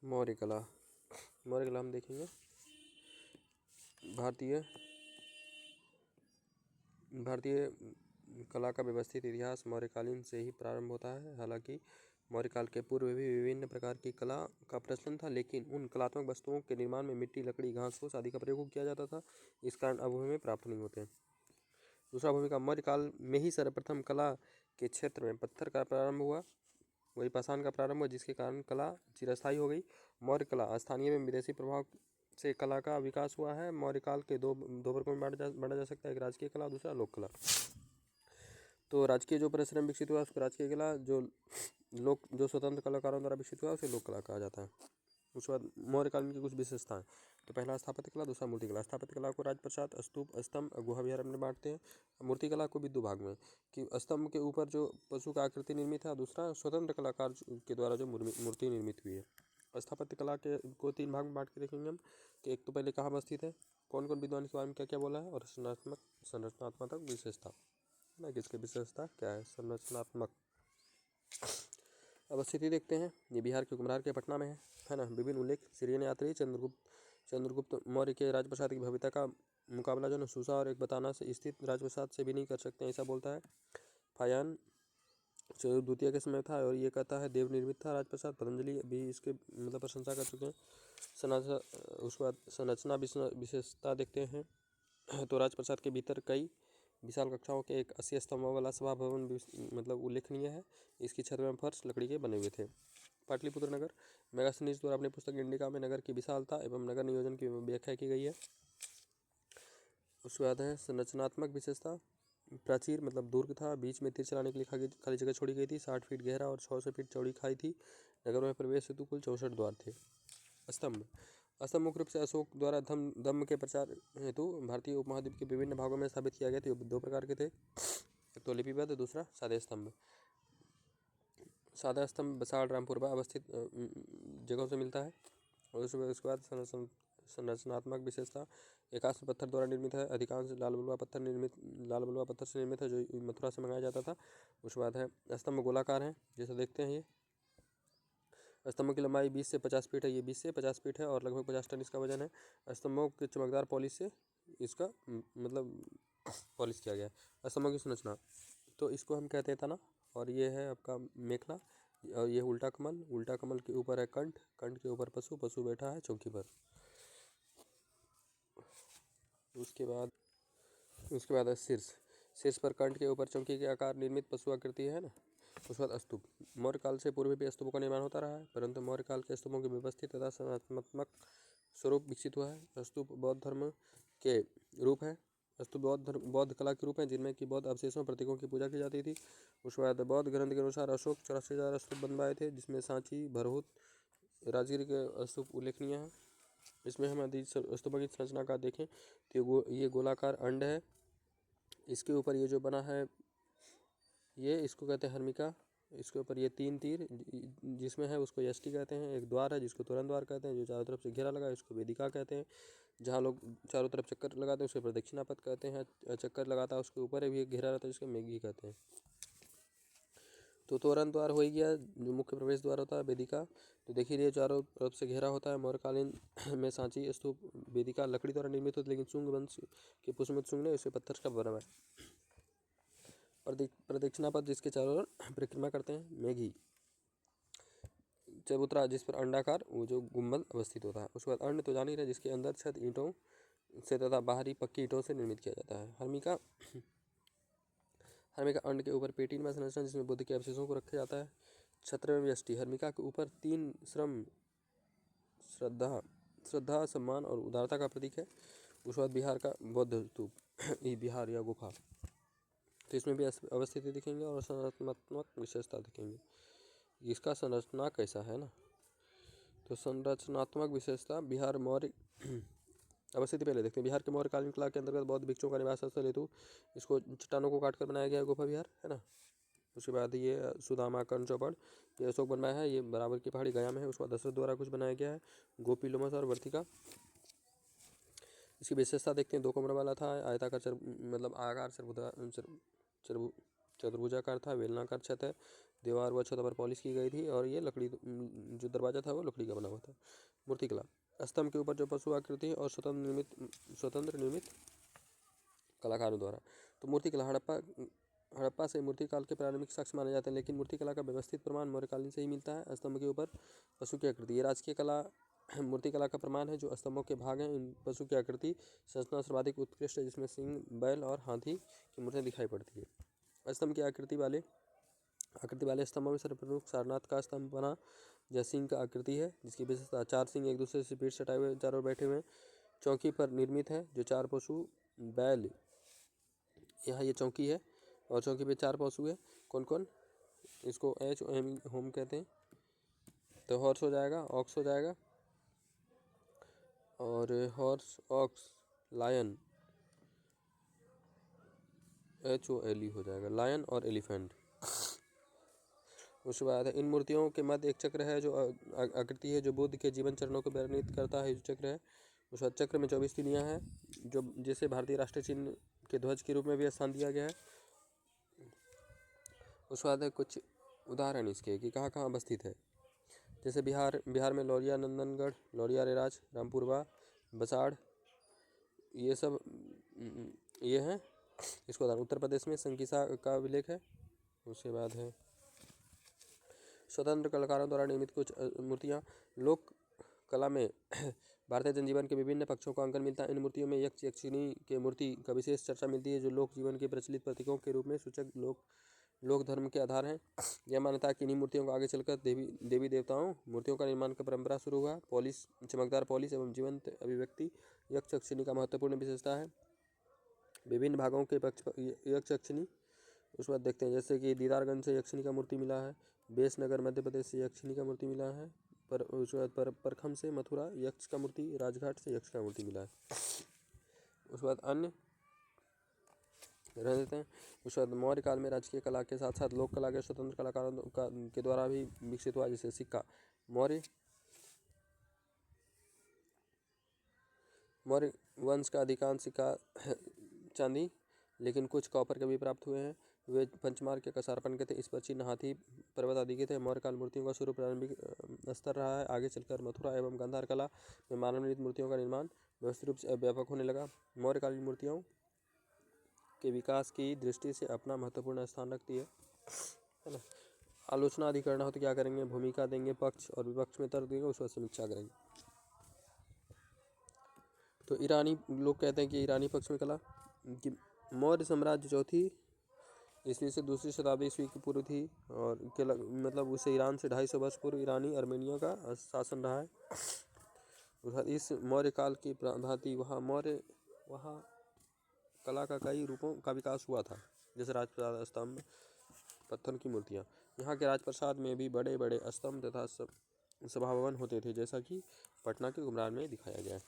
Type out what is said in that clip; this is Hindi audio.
मौर्य कला। मौर्य कला हम देखेंगे। भारतीय कला का व्यवस्थित इतिहास मौर्यकालीन से ही प्रारंभ होता है। हालांकि मौर्य काल के पूर्व भी विभिन्न प्रकार की कला का प्रचलन था, लेकिन उन कलात्मक वस्तुओं के निर्माण में मिट्टी, लकड़ी, घास फूस आदि का प्रयोग किया जाता था। इस कारण अब हमें प्राप्त नहीं होते। दूसरा भूमिका, मौर्य काल में ही सर्वप्रथम कला के क्षेत्र में पत्थर का प्रारंभ हुआ, वही पाषाण का प्रारंभ हुआ, जिसके कारण कला चिरस्थायी हो गई। मौर्य कला स्थानीय एवं विदेशी प्रभाव से कला का विकास हुआ है। मौर्य काल के दो वर्गों में बांटा जा सकता है, एक राजकीय कला, दूसरा लोक कला। तो राजकीय जो परिश्रम विकसित हुआ उसको राजकीय कला, जो स्वतंत्र कलाकारों द्वारा विकसित हुआ उसे लोक कला कहा जाता है। उसके बाद मौर्य काल की कुछ विशेषताएं। तो पहला स्थापत्य कला, दूसरा मूर्ति कला। स्थापत्य कला को राजप्रसाद, स्तूप, स्तंभ, गुहा विहार में बांटते हैं। मूर्ति कला को भी दो भाग में, कि स्तंभ के ऊपर जो पशु का आकृति निर्मित है, दूसरा स्वतंत्र कलाकार के द्वारा जो मूर्ति निर्मित हुई है। स्थापत्य कला के को तीन भाग में बांट के देखेंगे हम, कि एक तो पहले कहाँ अवस्थित है, कौन कौन विद्वान के बारे में क्या क्या बोला है, और संरचनात्मक विशेषता ना, किसकी विशेषता क्या है, संरचनात्मक। अवस्थिति देखते हैं। ये बिहार के कुम्हरार के पटना में है ना। विभिन्न उल्लेख, सिरियन यात्री चंद्रगुप्त मौर्य के राजप्रसाद की भव्यता का मुकाबला जो नसूसा और एक बताना से स्थित राजप्रसाद से भी नहीं कर सकते, ऐसा बोलता है। फायान द्वितीय के समय था और ये कहता है देव निर्मित था राजप्रसाद। पतंजलि भी इसके मतलब प्रशंसा कर चुके हैं। उसके बाद संरचना विशेषता देखते हैं। तो राजप्रसाद के भीतर कई विशाल कक्षाओं के एक 80 स्तंभों वाला सभा भवन मतलब उल्लेखनीय है। इसकी छत में फर्श लकड़ी के बने हुए थे। पाटलिपुत्र नगर, मेगास्थनीज द्वारा अपनी पुस्तक इंडिका में नगर की विशालता एवं नगर नियोजन की व्याख्या की गई है। उसके बाद है संरचनात्मक विशेषता। प्राचीर मतलब दुर्ग था, बीच में तीर चलाने के लिए खाली जगह छोड़ी गई थी। 60 फीट गहरा और 600 फीट चौड़ी खाई थी। नगर में प्रवेश हेतु कुल 64 द्वार थे। स्तंभ मुख्य रूप से अशोक द्वारा धम्म के प्रचार हेतु भारतीय उपमहाद्वीप के विभिन्न भागों में स्थापित किया गया थे। दो प्रकार के थे, एक तो लिपिबद्ध, दूसरा सादे स्तंभ। सादा स्तंभ बसाड़ रामपुरबा अवस्थित जगहों से मिलता है। और उसके बाद संरचनात्मक विशेषता। एकास्त्र पत्थर द्वारा निर्मित है, अधिकांश लाल बलुआ पत्थर से निर्मित है, जो मथुरा से मंगाया जाता था। उसके बाद है स्तंभ गोलाकार है, जैसे देखते हैं। ये स्तंभों की लंबाई 20 से 50 फीट है, ये 20 से 50 फीट है और लगभग 50 टन इसका वजन है। स्तंभों के चमकदार पॉलिश से इसका मतलब पॉलिश किया गया है। स्तंभों की संरचना, तो इसको हम कहते हैं तना, और ये है आपका मेखला, और ये उल्टा कमल के ऊपर है कंठ के ऊपर पशु बैठा है चौकी पर। उसके बाद है शीर्ष पर कंठ के ऊपर चौकी के आकार निर्मित पशु आकृति है ना। उसके बाद स्तूप। मौर्य काल से पूर्व भी स्तूपों का निर्माण होता रहा है, परंतु मौर्य काल के स्तूपों के व्यवस्थित तथा संरचनात्मक स्वरूप विकसित हुआ है। स्तूप बौद्ध धर्म के रूप है। स्तूप बौद्ध कला के रूप है, जिनमें कि बौद्ध अवशेषों प्रतीकों की पूजा की जाती थी। उसके बाद बौद्ध ग्रंथ के अनुसार अशोक 84,000 स्तूप बनवाए थे, जिसमें सांची, भरहुत, राजगिर के स्तूप उल्लेखनीय है। इसमें हम यदि स्तूपों की संरचना का देखें तो ये गोलाकार अंड है। इसके ऊपर ये जो बना है ये इसको कहते हैं हर्मिका। इसके ऊपर ये 3 तीर जिसमें है उसको यष्टि कहते हैं। एक द्वार है जिसको तोरण द्वार कहते हैं, जो चारों तरफ से घेरा लगा है उसको वेदिका कहते हैं। जहाँ लोग चारों तरफ चक्कर लगाते हैं उसे प्रदक्षिणा पथ कहते हैं। चक्कर लगाता है उसके ऊपर भी एक घेरा रहता है जिसको मेघी कहते हैं। तो तोरण द्वार हो ही गया, जो मुख्य प्रवेश द्वार होता है वेदिका। तो देखिए ये चारों तरफ से घेरा होता है। मौर्यकालीन में सांची स्तूप वेदिका लकड़ी द्वारा निर्मित होती, लेकिन शुंग वंश के पुष्यमित्र शुंग ने इसे पत्थर का बनाया। प्रदक्षिणा पथ जिसके चारों ओर परिक्रमा करते हैं मेघी। चबूतरा जिस पर अंडाकार वो जो गुम्बद अवस्थित होता है। उसके बाद अंड तो जान ही रहे, जिसके अंदर छत ईंटों से तथा बाहरी पक्की ईंटों से निर्मित किया जाता है। हर्मिका अंड के ऊपर पेटीनुमा संरचना, जिसमें बुद्ध के अवशेषों को रखा जाता है। छत्र में व्यष्टि। हर्मिका के ऊपर 3 श्रम श्रद्धा, सम्मान और उदारता का प्रतीक है। उसके बाद बिहार का बौद्ध स्तूप बिहार या गुफा, तो इसमें भी अवस्थिति दिखेंगे और संरचनात्मक विशेषता दिखेंगे। इसका संरचना कैसा है ना। तो संरचनात्मक विशेषता बिहार मौर्य अवस्थिति पहले देखते हैं। बिहार के मौर्य कालीन कला के अंतर्गत बौद्ध भिक्षुओं का निवास स्थल हेतु इसको चट्टानों को काटकर बनाया गया है गुफा विहार है ना। उसके बाद ये सुदामा कर्ण चौपड़, ये अशोक बनवाया है, ये बराबर की पहाड़ी गया में है। उसके बाद दशरथ द्वारा कुछ बनाया गया है, गोपी लोमस और वर्तिका। इसकी विशेषता देखते हैं। 2 कमरों वाला था, आयताकार मतलब आकार चतुर्भुजाकार था, बेलनाकार छत है, दीवार व छत पर पॉलिश की गई थी और ये लकड़ी, जो दरवाज़ा था वो लकड़ी का बना हुआ था। मूर्तिकला, स्तंभ के ऊपर जो पशु आकृति और स्वतंत्र निर्मित कलाकारों द्वारा। तो मूर्तिकला, हड़प्पा से मूर्तिकाल के प्रारंभिक साक्ष्य माने जाते हैं, लेकिन मूर्तिकला का व्यवस्थित प्रमाण मौर्यकालीन से ही मिलता है। स्तंभ के ऊपर पशु की आकृति, ये राजकीय कला मूर्तिकला का प्रमाण है। जो स्तंभों के भाग हैं, इन पशु की आकृति संरचना सर्वाधिक उत्कृष्ट है, जिसमें सिंह, बैल और हाथी की मूर्तियाँ दिखाई पड़ती है। स्तंभ की आकृति वाले स्तंभों में सर्वप्रमुख सारनाथ का स्तंभ बना, यह सिंह का आकृति है, जिसकी विशेषता 4 सिंह एक दूसरे से पीठ सटाए हुए चारों ओर बैठे हुए चौकी पर निर्मित है। जो 4 पशु, बैल, यहाँ ये चौकी है और चौकी पे 4 पशु है। कौन कौन? इसको एच एम होम कहते हैं। तो हॉर्स हो जाएगा, ऑक्स हो जाएगा, और हॉर्स, ऑक्स, लायन, HOLE हो जाएगा, लायन और एलिफेंट। उसके बाद इन मूर्तियों के मध्य एक चक्र है, जो आकृति है, जो बुद्ध के जीवन चरणों को वर्णित करता है, जो चक्र है। उसके बाद चक्र में 24 तीलियाँ हैं, जो जिसे भारतीय राष्ट्रीय चिन्ह के ध्वज के रूप में भी स्थान दिया गया है। उसके बाद कुछ उदाहरण इसके कि कहाँ कहाँ अवस्थित है। जैसे बिहार में लौरिया नंदनगढ़, लौरिया रेराज, रामपुरवा, बसाड़, ये सब ये हैं। इसको उदाहरण उत्तर प्रदेश में संकिसा का अभिलेख है। उसके बाद है स्वतंत्र कलाकारों द्वारा निर्मित कुछ मूर्तियाँ। लोक कला में भारतीय जनजीवन के विभिन्न पक्षों का अंकन मिलता है। इन मूर्तियों में यक्ष यक्षिणी के मूर्ति का विशेष चर्चा मिलती है, जो लोक जीवन के प्रचलित प्रतीकों के रूप में सूचक लोक धर्म के आधार हैं। यह मान्यता है कि इन्हीं मूर्तियों को आगे चलकर देवी देवताओं मूर्तियों का निर्माण का परंपरा शुरू हुआ। पॉलिश, चमकदार पॉलिश एवं जीवंत अभिव्यक्ति यक्ष यक्षिणी का महत्वपूर्ण विशेषता है। विभिन्न भागों के पक्ष यक्ष यक्षिणी उसके बाद देखते हैं, जैसे कि दीदारगंज से यक्षिणी का मूर्ति मिला है, बेसनगर मध्य प्रदेश से यक्षिणी का मूर्ति मिला है, उसके बाद परखम से मथुरा यक्ष का मूर्ति, राजघाट से यक्ष का मूर्ति मिला है। उसके बाद अन्य रह देते हैं। उसके बाद मौर्य काल में राजकीय कला के साथ साथ लोक कला के स्वतंत्र कलाकारों के द्वारा भी विकसित हुआ। जैसे सिक्का, मौर्य वंश का अधिकांश सिक्का चांदी, लेकिन कुछ कॉपर के भी प्राप्त हुए हैं। वे पंचमार्क के कसारपन के थे। इस पर चिन्ह हाथी पर्वत आदि के थे। मौर्य काल मूर्तियों का शुरू प्रारंभिक स्तर रहा है। आगे चलकर मथुरा एवं गांधार कला में मानव निर्मित मूर्तियों का निर्माण व्यवस्थित रूप से व्यापक होने लगा। मौर्यकालीन मूर्तियों के विकास की दृष्टि से अपना महत्वपूर्ण स्थान रखती है ना। आलोचना आदि करना हो तो क्या करेंगे? भूमिका देंगे, पक्ष और विपक्ष में तर्क देंगे, उस पर समीक्षा करेंगे। तो ईरानी लोग कहते हैं कि ईरानी पक्ष में कला कि मौर्य साम्राज्य 4वीं ईस्वी से 2री शताब्दी ईस्वी की पूर्व थी, और मतलब उसे ईरान से 250 वर्ष पूर्व ईरानी अर्मेनिया का शासन रहा है। इस मौर्य काल की भांति वहाँ कला का कई रूपों का विकास हुआ था, जैसे राजप्रासाद, स्तंभ, पत्थर की मूर्तियाँ। यहाँ के राजप्रासाद में भी बड़े बड़े स्तंभ तथा सभा भवन होते थे, जैसा कि पटना के घुमरान में दिखाया गया है।